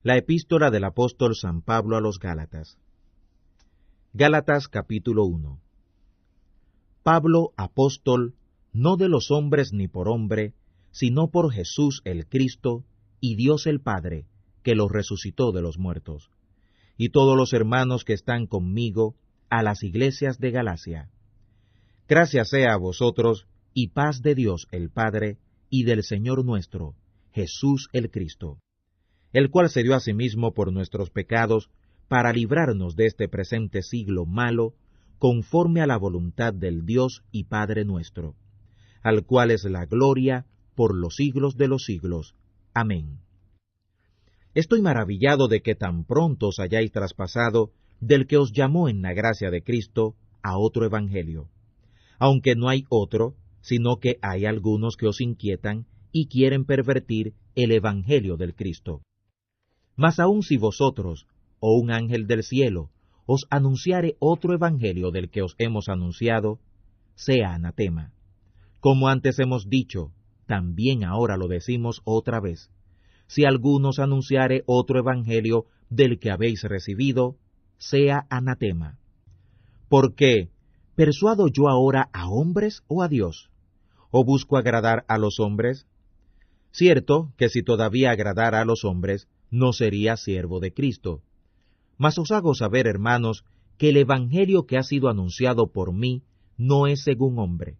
La epístola del apóstol San Pablo a los Gálatas. Gálatas capítulo 1. Pablo, apóstol, no de los hombres ni por hombre, sino por Jesús el Cristo y Dios el Padre, que los resucitó de los muertos. Y todos los hermanos que están conmigo, a las iglesias de Galacia. Gracias sea a vosotros, y paz de Dios el Padre, y del Señor nuestro, Jesús el Cristo, el cual se dio a sí mismo por nuestros pecados, para librarnos de este presente siglo malo, conforme a la voluntad del Dios y Padre nuestro, al cual es la gloria por los siglos de los siglos. Amén. Estoy maravillado de que tan pronto os hayáis traspasado del que os llamó en la gracia de Cristo a otro evangelio, aunque no hay otro, sino que hay algunos que os inquietan y quieren pervertir el evangelio del Cristo. Mas aun si vosotros, o un ángel del cielo, os anunciare otro evangelio del que os hemos anunciado, sea anatema. Como antes hemos dicho, también ahora lo decimos otra vez: si alguno os anunciare otro evangelio del que habéis recibido, sea anatema. ¿Por qué? ¿Persuado yo ahora a hombres o a Dios? ¿O busco agradar a los hombres? Cierto que si todavía agradara a los hombres, no sería siervo de Cristo. Mas os hago saber, hermanos, que el evangelio que ha sido anunciado por mí no es según hombre,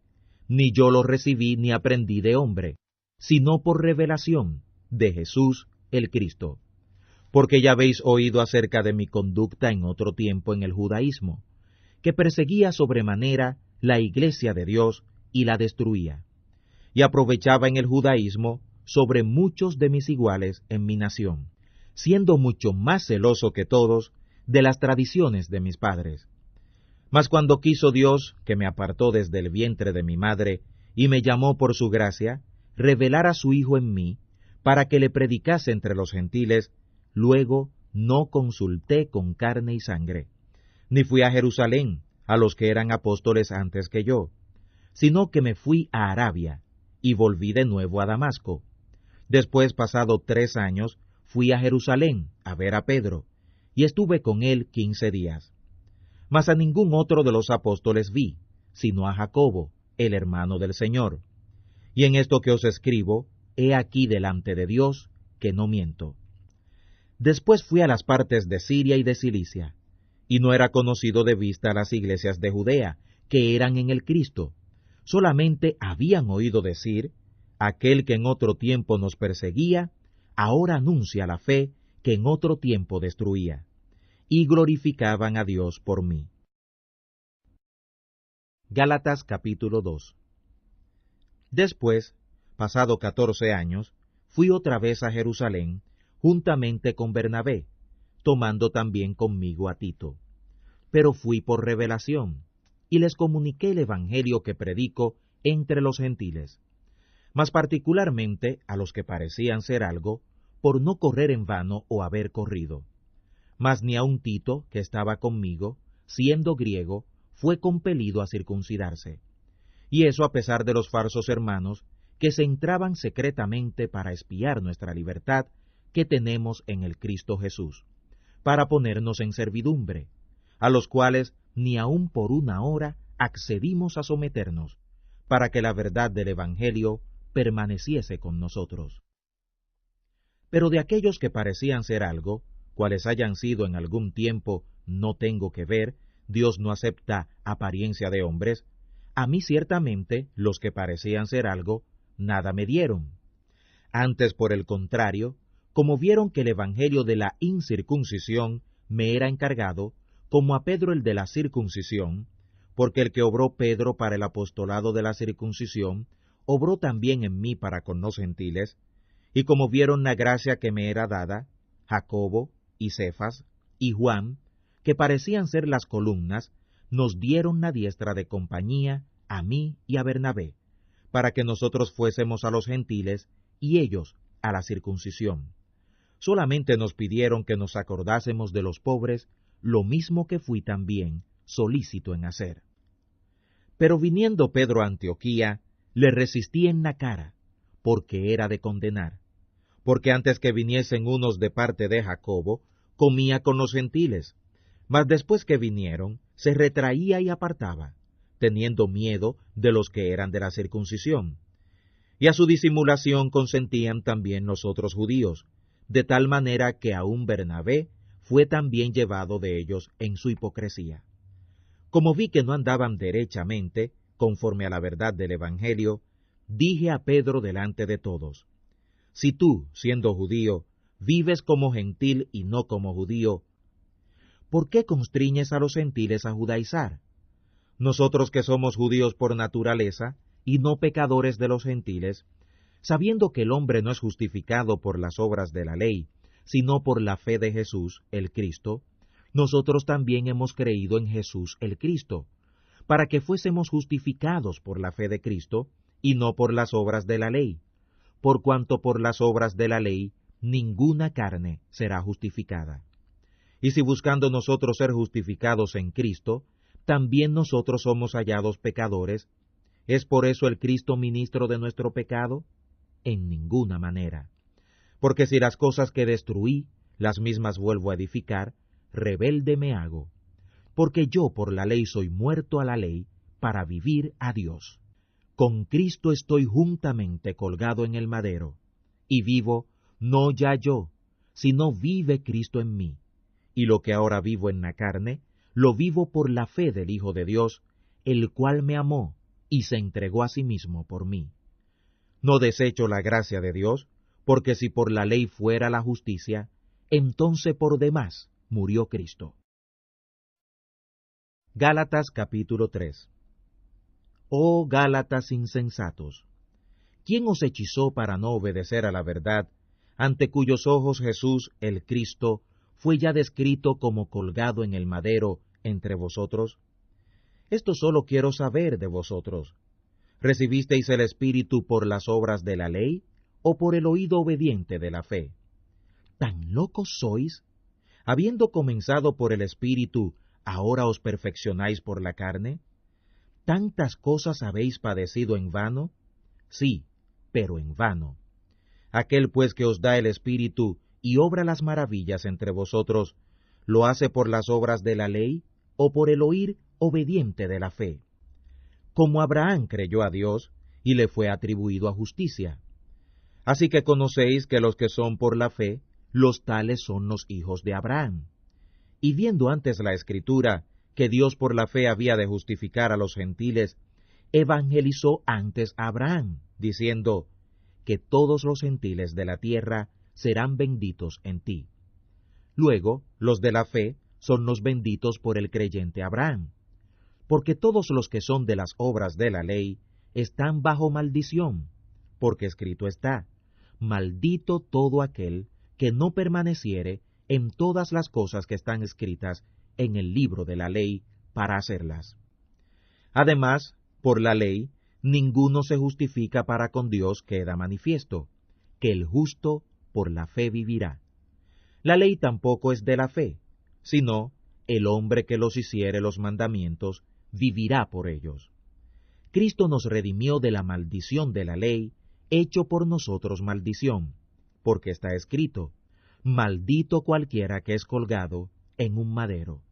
ni yo lo recibí ni aprendí de hombre, sino por revelación de Jesús el Cristo. Porque ya habéis oído acerca de mi conducta en otro tiempo en el judaísmo, que perseguía sobremanera la iglesia de Dios y la destruía, y aprovechaba en el judaísmo sobre muchos de mis iguales en mi nación, siendo mucho más celoso que todos de las tradiciones de mis padres. Mas cuando quiso Dios, que me apartó desde el vientre de mi madre, y me llamó por su gracia, revelar a su Hijo en mí, para que le predicase entre los gentiles, luego no consulté con carne y sangre, ni fui a Jerusalén, a los que eran apóstoles antes que yo, sino que me fui a Arabia, y volví de nuevo a Damasco. Después, pasado 3 años, fui a Jerusalén a ver a Pedro, y estuve con él 15 días. Mas a ningún otro de los apóstoles vi, sino a Jacobo, el hermano del Señor. Y en esto que os escribo, he aquí delante de Dios, que no miento. Después fui a las partes de Siria y de Cilicia, y no era conocido de vista las iglesias de Judea, que eran en el Cristo. Solamente habían oído decir: aquel que en otro tiempo nos perseguía, ahora anuncia la fe que en otro tiempo destruía, y glorificaban a Dios por mí. Gálatas capítulo 2. Después, pasado 14 años, fui otra vez a Jerusalén, juntamente con Bernabé, tomando también conmigo a Tito. Pero fui por revelación, y les comuniqué el evangelio que predico entre los gentiles, mas particularmente a los que parecían ser algo, por no correr en vano o haber corrido. Mas ni aun Tito, que estaba conmigo, siendo griego, fue compelido a circuncidarse. Y eso a pesar de los falsos hermanos, que se entraban secretamente para espiar nuestra libertad que tenemos en el Cristo Jesús, para ponernos en servidumbre, a los cuales ni aun por una hora accedimos a someternos, para que la verdad del Evangelio permaneciese con nosotros. Pero de aquellos que parecían ser algo, cuales hayan sido en algún tiempo, no tengo que ver, Dios no acepta apariencia de hombres, a mí ciertamente los que parecían ser algo, nada me dieron. Antes, por el contrario, como vieron que el evangelio de la incircuncisión me era encargado, como a Pedro el de la circuncisión, porque el que obró Pedro para el apostolado de la circuncisión, obró también en mí para con los gentiles, y como vieron la gracia que me era dada, Jacobo, y Cefas, y Juan, que parecían ser las columnas, nos dieron la diestra de compañía a mí y a Bernabé, para que nosotros fuésemos a los gentiles, y ellos a la circuncisión. Solamente nos pidieron que nos acordásemos de los pobres, lo mismo que fui también solícito en hacer. Pero viniendo Pedro a Antioquía, le resistí en la cara, porque era de condenar, porque antes que viniesen unos de parte de Jacobo, comía con los gentiles, mas después que vinieron, se retraía y apartaba, teniendo miedo de los que eran de la circuncisión. Y a su disimulación consentían también los otros judíos, de tal manera que aun Bernabé fue también llevado de ellos en su hipocresía. Como vi que no andaban derechamente, conforme a la verdad del Evangelio, dije a Pedro delante de todos: si tú, siendo judío, vives como gentil y no como judío, ¿por qué constriñes a los gentiles a judaizar? Nosotros que somos judíos por naturaleza, y no pecadores de los gentiles, sabiendo que el hombre no es justificado por las obras de la ley, sino por la fe de Jesús, el Cristo, nosotros también hemos creído en Jesús el Cristo, para que fuésemos justificados por la fe de Cristo, y no por las obras de la ley, por cuanto por las obras de la ley ninguna carne será justificada. Y si buscando nosotros ser justificados en Cristo, también nosotros somos hallados pecadores, ¿es por eso el Cristo ministro de nuestro pecado? En ninguna manera. Porque si las cosas que destruí, las mismas vuelvo a edificar, rebelde me hago. Porque yo por la ley soy muerto a la ley, para vivir a Dios. Con Cristo estoy juntamente colgado en el madero, y vivo, no ya yo, sino vive Cristo en mí. Y lo que ahora vivo en la carne, lo vivo por la fe del Hijo de Dios, el cual me amó, y se entregó a sí mismo por mí. No desecho la gracia de Dios, porque si por la ley fuera la justicia, entonces por demás murió Cristo. Gálatas capítulo 3. Oh Gálatas insensatos, ¿quién os hechizó para no obedecer a la verdad, ante cuyos ojos Jesús, el Cristo, fue ya descrito como colgado en el madero entre vosotros? Esto solo quiero saber de vosotros. ¿Recibisteis el Espíritu por las obras de la ley, o por el oído obediente de la fe? ¿Tan locos sois? Habiendo comenzado por el Espíritu, ¿ahora os perfeccionáis por la carne? ¿Tantas cosas habéis padecido en vano? Sí, pero en vano. Aquel pues que os da el Espíritu y obra las maravillas entre vosotros, ¿lo hace por las obras de la ley, o por el oír obediente de la fe? Como Abraham creyó a Dios, y le fue atribuido a justicia. Así que conocéis que los que son por la fe, los tales son los hijos de Abraham. Y viendo antes la Escritura, que Dios por la fe había de justificar a los gentiles, evangelizó antes a Abraham, diciendo, que todos los gentiles de la tierra serán benditos en ti. Luego, los de la fe son los benditos por el creyente Abraham. Porque todos los que son de las obras de la ley están bajo maldición, porque escrito está, maldito todo aquel que no permaneciere en todas las cosas que están escritas en el libro de la ley para hacerlas. Además, por la ley, ninguno se justifica para con Dios, queda manifiesto, que el justo por la fe vivirá. La ley tampoco es de la fe, sino el hombre que los hiciere los mandamientos, vivirá por ellos. Cristo nos redimió de la maldición de la ley, hecho por nosotros maldición, porque está escrito, maldito cualquiera que es colgado en un madero,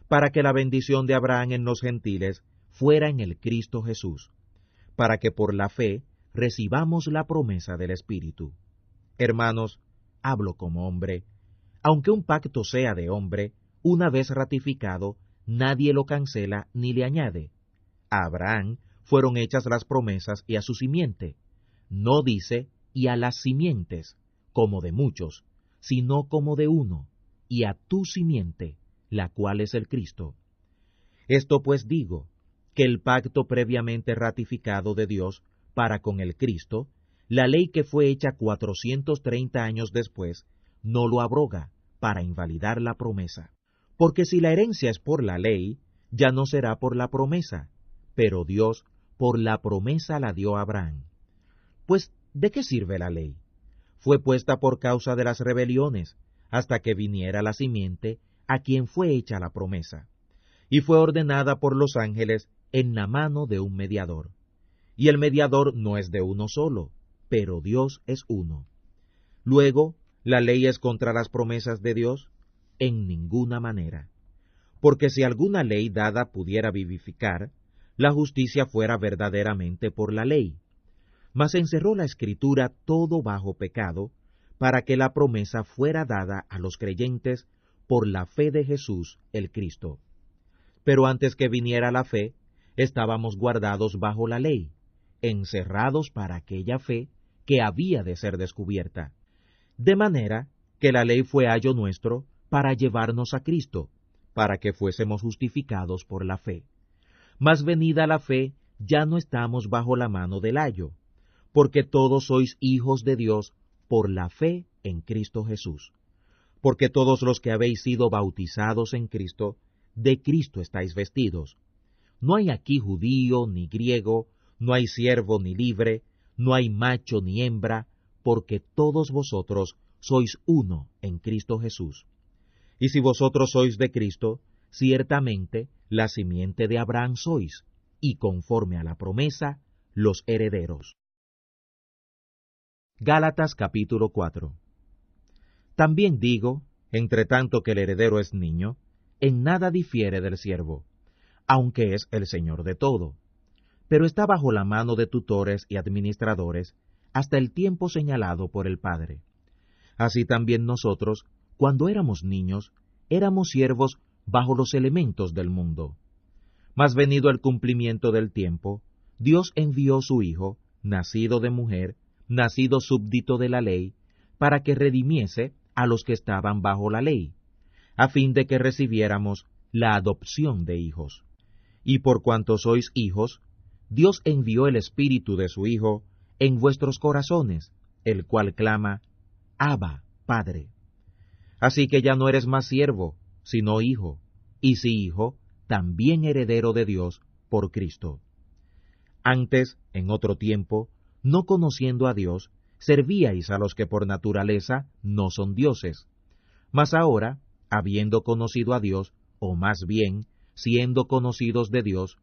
para que la bendición de Abraham en los gentiles fuera en el Cristo Jesús, para que por la fe recibamos la promesa del Espíritu. Hermanos, hablo como hombre, aunque un pacto sea de hombre, una vez ratificado, nadie lo cancela ni le añade. A Abraham fueron hechas las promesas y a su simiente. No dice, y a las simientes, como de muchos, sino como de uno, y a tu simiente, la cual es el Cristo. Esto pues digo, que el pacto previamente ratificado de Dios para con el Cristo, la ley que fue hecha 430 años después, no lo abroga para invalidar la promesa. Porque si la herencia es por la ley, ya no será por la promesa, pero Dios por la promesa la dio a Abraham. Pues, ¿de qué sirve la ley? Fue puesta por causa de las rebeliones, hasta que viniera la simiente, a quien fue hecha la promesa, y fue ordenada por los ángeles en la mano de un mediador. Y el mediador no es de uno solo, pero Dios es uno. Luego, ¿la ley es contra las promesas de Dios? En ninguna manera. Porque si alguna ley dada pudiera vivificar, la justicia fuera verdaderamente por la ley. Mas encerró la Escritura todo bajo pecado, para que la promesa fuera dada a los creyentes por la fe de Jesús el Cristo. Pero antes que viniera la fe, estábamos guardados bajo la ley, encerrados para aquella fe que había de ser descubierta. De manera que la ley fue ayo nuestro para llevarnos a Cristo, para que fuésemos justificados por la fe. Mas venida la fe, ya no estamos bajo la mano del ayo, porque todos sois hijos de Dios por la fe en Cristo Jesús. Porque todos los que habéis sido bautizados en Cristo, de Cristo estáis vestidos. No hay aquí judío ni griego, no hay siervo ni libre, no hay macho ni hembra, porque todos vosotros sois uno en Cristo Jesús. Y si vosotros sois de Cristo, ciertamente la simiente de Abraham sois, y conforme a la promesa, los herederos. Gálatas capítulo 4. También digo, entre tanto que el heredero es niño, en nada difiere del siervo, aunque es el señor de todo, pero está bajo la mano de tutores y administradores hasta el tiempo señalado por el Padre. Así también nosotros, cuando éramos niños, éramos siervos bajo los elementos del mundo. Mas venido el cumplimiento del tiempo, Dios envió su Hijo, nacido de mujer, nacido súbdito de la ley, para que redimiese a los que estaban bajo la ley, a fin de que recibiéramos la adopción de hijos. Y por cuanto sois hijos, Dios envió el Espíritu de su Hijo en vuestros corazones, el cual clama, Abba, Padre. Así que ya no eres más siervo, sino hijo, y si hijo, también heredero de Dios por Cristo. Antes, en otro tiempo, no conociendo a Dios, servíais a los que por naturaleza no son dioses. Mas ahora, habiendo conocido a Dios, o más bien, siendo conocidos de Dios,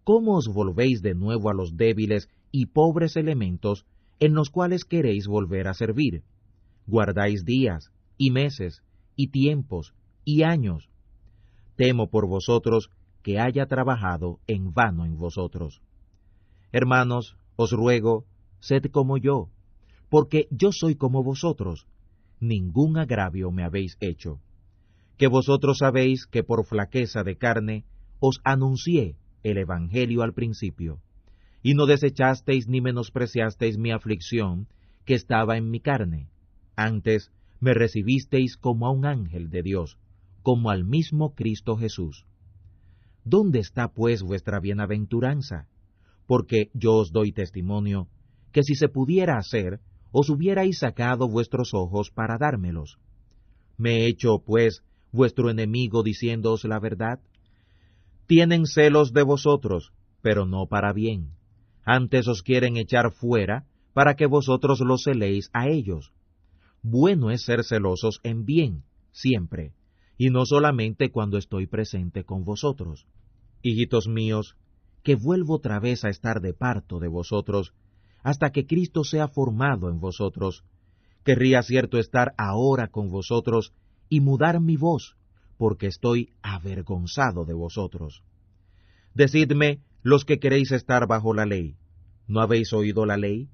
¿cómo os volvéis de nuevo a los débiles y pobres elementos en los cuales queréis volver a servir? Guardáis días, y meses, y tiempos, y años. Temo por vosotros que haya trabajado en vano en vosotros. Hermanos, os ruego, sed como yo, porque yo soy como vosotros. Ningún agravio me habéis hecho. Que vosotros sabéis que por flaqueza de carne os anuncié el Evangelio al principio, y no desechasteis ni menospreciasteis mi aflicción que estaba en mi carne. Antes me recibisteis como a un ángel de Dios, como al mismo Cristo Jesús. ¿Dónde está pues vuestra bienaventuranza? Porque yo os doy testimonio, que si se pudiera hacer, os hubierais sacado vuestros ojos para dármelos. ¿Me he hecho, pues, vuestro enemigo diciéndoos la verdad? Tienen celos de vosotros, pero no para bien. Antes os quieren echar fuera, para que vosotros los celéis a ellos. Bueno es ser celosos en bien, siempre, y no solamente cuando estoy presente con vosotros. Hijitos míos, que vuelvo otra vez a estar de parto de vosotros, hasta que Cristo sea formado en vosotros. Querría cierto estar ahora con vosotros y mudar mi voz, porque estoy avergonzado de vosotros. Decidme, los que queréis estar bajo la ley, ¿no habéis oído la ley?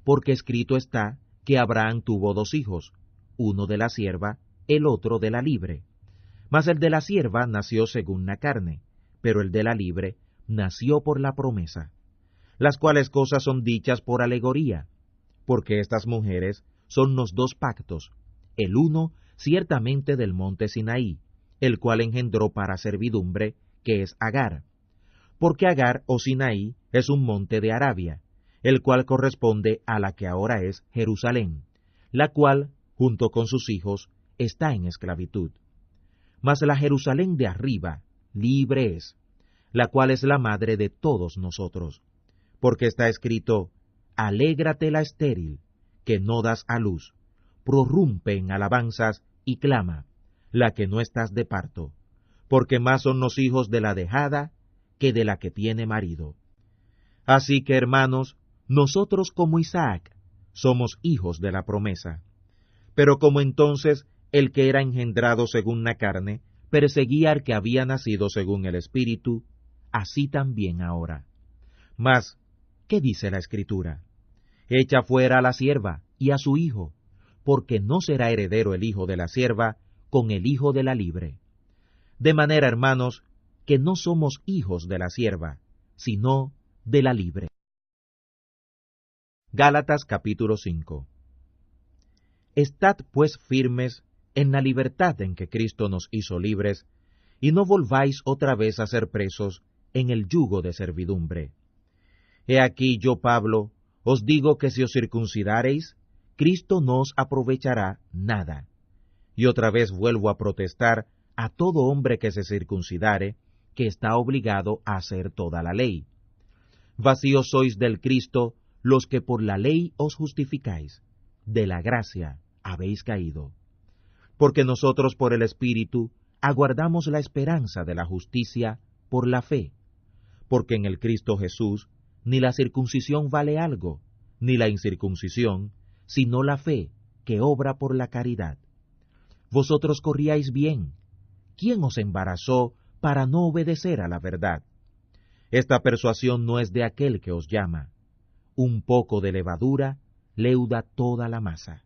Porque escrito está que Abraham tuvo 2 hijos, uno de la sierva, el otro de la libre. Mas el de la sierva nació según la carne, pero el de la libre nació por la promesa. Las cuales cosas son dichas por alegoría, porque estas mujeres son los 2 pactos, el uno ciertamente del monte Sinaí, el cual engendró para servidumbre, que es Agar. Porque Agar o Sinaí es un monte de Arabia, el cual corresponde a la que ahora es Jerusalén, la cual, junto con sus hijos, está en esclavitud. Mas la Jerusalén de arriba, libre es, la cual es la madre de todos nosotros. Porque está escrito, alégrate la estéril, que no das a luz, prorrumpe en alabanzas y clama, la que no estás de parto, porque más son los hijos de la dejada que de la que tiene marido. Así que, hermanos, nosotros como Isaac somos hijos de la promesa. Pero como entonces el que era engendrado según la carne perseguía al que había nacido según el Espíritu, así también ahora. Mas, ¿qué dice la Escritura? Echa fuera a la sierva y a su hijo, porque no será heredero el hijo de la sierva con el hijo de la libre. De manera, hermanos, que no somos hijos de la sierva, sino de la libre. Gálatas capítulo 5. Estad pues firmes en la libertad en que Cristo nos hizo libres, y no volváis otra vez a ser presos en el yugo de servidumbre. He aquí yo, Pablo, os digo que si os circuncidareis, Cristo no os aprovechará nada. Y otra vez vuelvo a protestar a todo hombre que se circuncidare, que está obligado a hacer toda la ley. Vacíos sois del Cristo los que por la ley os justificáis, de la gracia habéis caído. Porque nosotros por el Espíritu aguardamos la esperanza de la justicia por la fe. Porque en el Cristo Jesús ni la circuncisión vale algo, ni la incircuncisión, sino la fe que obra por la caridad. Vosotros corríais bien. ¿Quién os embarazó para no obedecer a la verdad? Esta persuasión no es de aquel que os llama. Un poco de levadura leuda toda la masa.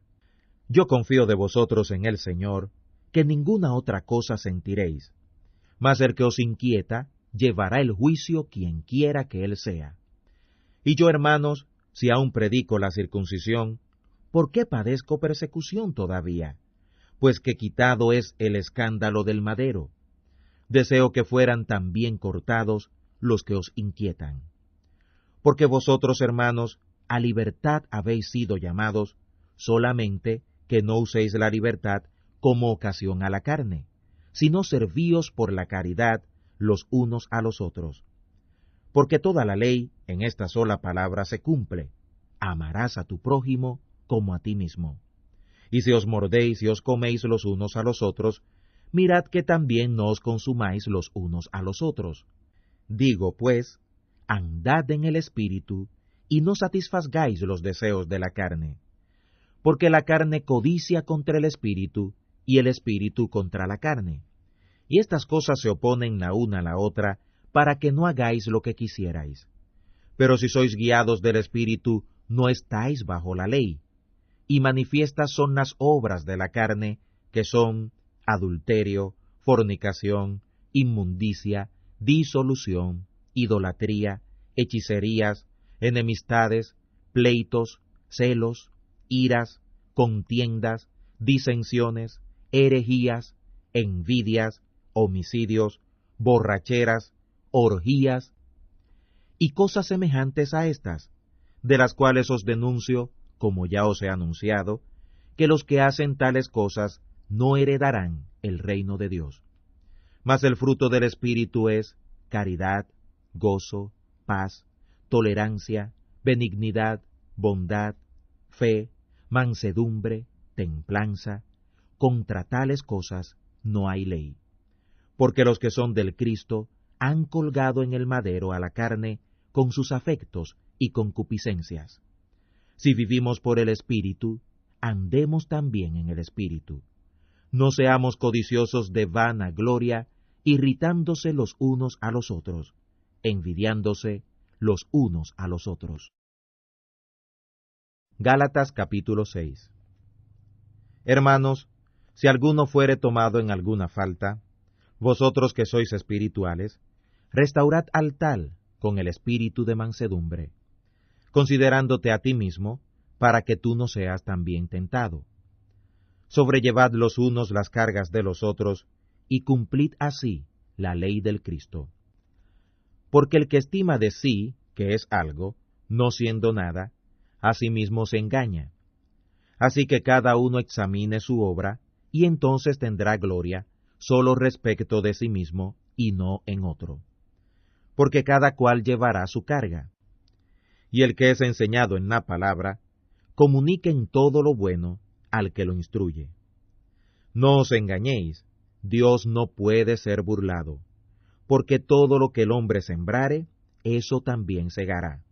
Yo confío de vosotros en el Señor, que ninguna otra cosa sentiréis. Mas el que os inquieta, llevará el juicio quien quiera que él sea. Y yo, hermanos, si aún predico la circuncisión, ¿por qué padezco persecución todavía? Pues que quitado es el escándalo del madero. Deseo que fueran también cortados los que os inquietan. Porque vosotros, hermanos, a libertad habéis sido llamados, solamente que no uséis la libertad como ocasión a la carne, sino servíos por la caridad los unos a los otros. Porque toda la ley en esta sola palabra se cumple: amarás a tu prójimo como a ti mismo. Y si os mordéis y os coméis los unos a los otros, mirad que también no os consumáis los unos a los otros. Digo, pues, andad en el Espíritu, y no satisfagáis los deseos de la carne. Porque la carne codicia contra el Espíritu, y el Espíritu contra la carne. Y estas cosas se oponen la una a la otra, para que no hagáis lo que quisierais. Pero si sois guiados del Espíritu, no estáis bajo la ley. Y manifiestas son las obras de la carne, que son adulterio, fornicación, inmundicia, disolución, idolatría, hechicerías, enemistades, pleitos, celos, iras, contiendas, disensiones, herejías, envidias, homicidios, borracheras, orgías, y cosas semejantes a estas, de las cuales os denuncio, como ya os he anunciado, que los que hacen tales cosas no heredarán el reino de Dios. Mas el fruto del Espíritu es caridad, gozo, paz, tolerancia, benignidad, bondad, fe, mansedumbre, templanza. Contra tales cosas no hay ley. Porque los que son del Cristo han colgado en el madero a la carne con sus afectos y concupiscencias. Si vivimos por el Espíritu, andemos también en el Espíritu. No seamos codiciosos de vana gloria, irritándose los unos a los otros, envidiándose los unos a los otros. Gálatas capítulo 6. Hermanos, si alguno fuere tomado en alguna falta, vosotros que sois espirituales, restaurad al tal con el espíritu de mansedumbre, considerándote a ti mismo, para que tú no seas también tentado. Sobrellevad los unos las cargas de los otros, y cumplid así la ley del Cristo. Porque el que estima de sí que es algo, no siendo nada, a sí mismo se engaña. Así que cada uno examine su obra, y entonces tendrá gloria, solo respecto de sí mismo, y no en otro. Porque cada cual llevará su carga. Y el que es enseñado en la palabra, comunique en todo lo bueno al que lo instruye. No os engañéis, Dios no puede ser burlado, porque todo lo que el hombre sembrare, eso también segará.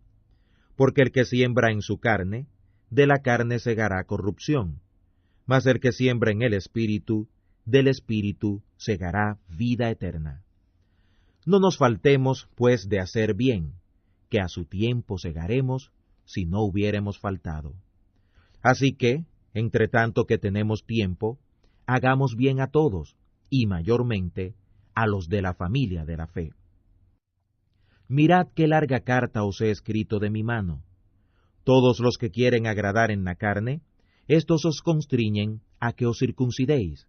Porque el que siembra en su carne, de la carne segará corrupción, Mas el que siembra en el Espíritu, del Espíritu segará vida eterna. No nos faltemos, pues, de hacer bien, que a su tiempo segaremos, si no hubiéremos faltado. Así que, entre tanto que tenemos tiempo, hagamos bien a todos, y mayormente a los de la familia de la fe. Mirad qué larga carta os he escrito de mi mano. Todos los que quieren agradar en la carne, estos os constriñen a que os circuncidéis,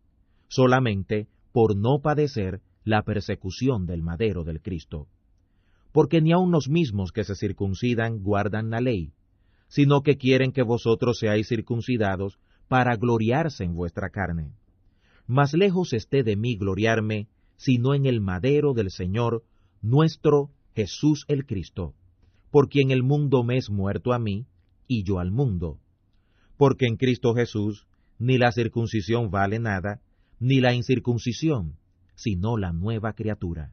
solamente por no padecer la persecución del madero del Cristo. Porque ni aun los mismos que se circuncidan guardan la ley, sino que quieren que vosotros seáis circuncidados para gloriarse en vuestra carne. Mas lejos esté de mí gloriarme, sino en el madero del Señor, nuestro Jesús el Cristo, por quien el mundo me es muerto a mí, y yo al mundo. Porque en Cristo Jesús ni la circuncisión vale nada, ni la incircuncisión, sino la nueva criatura.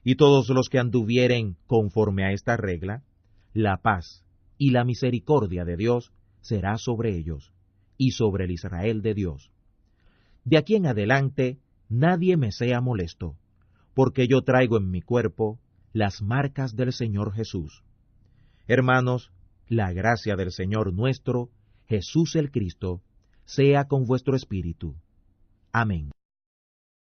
Y todos los que anduvieren conforme a esta regla, la paz y la misericordia de Dios será sobre ellos, y sobre el Israel de Dios. De aquí en adelante nadie me sea molesto, porque yo traigo en mi cuerpo las marcas del Señor Jesús. Hermanos, la gracia del Señor nuestro, Jesús el Cristo, sea con vuestro espíritu. Amén.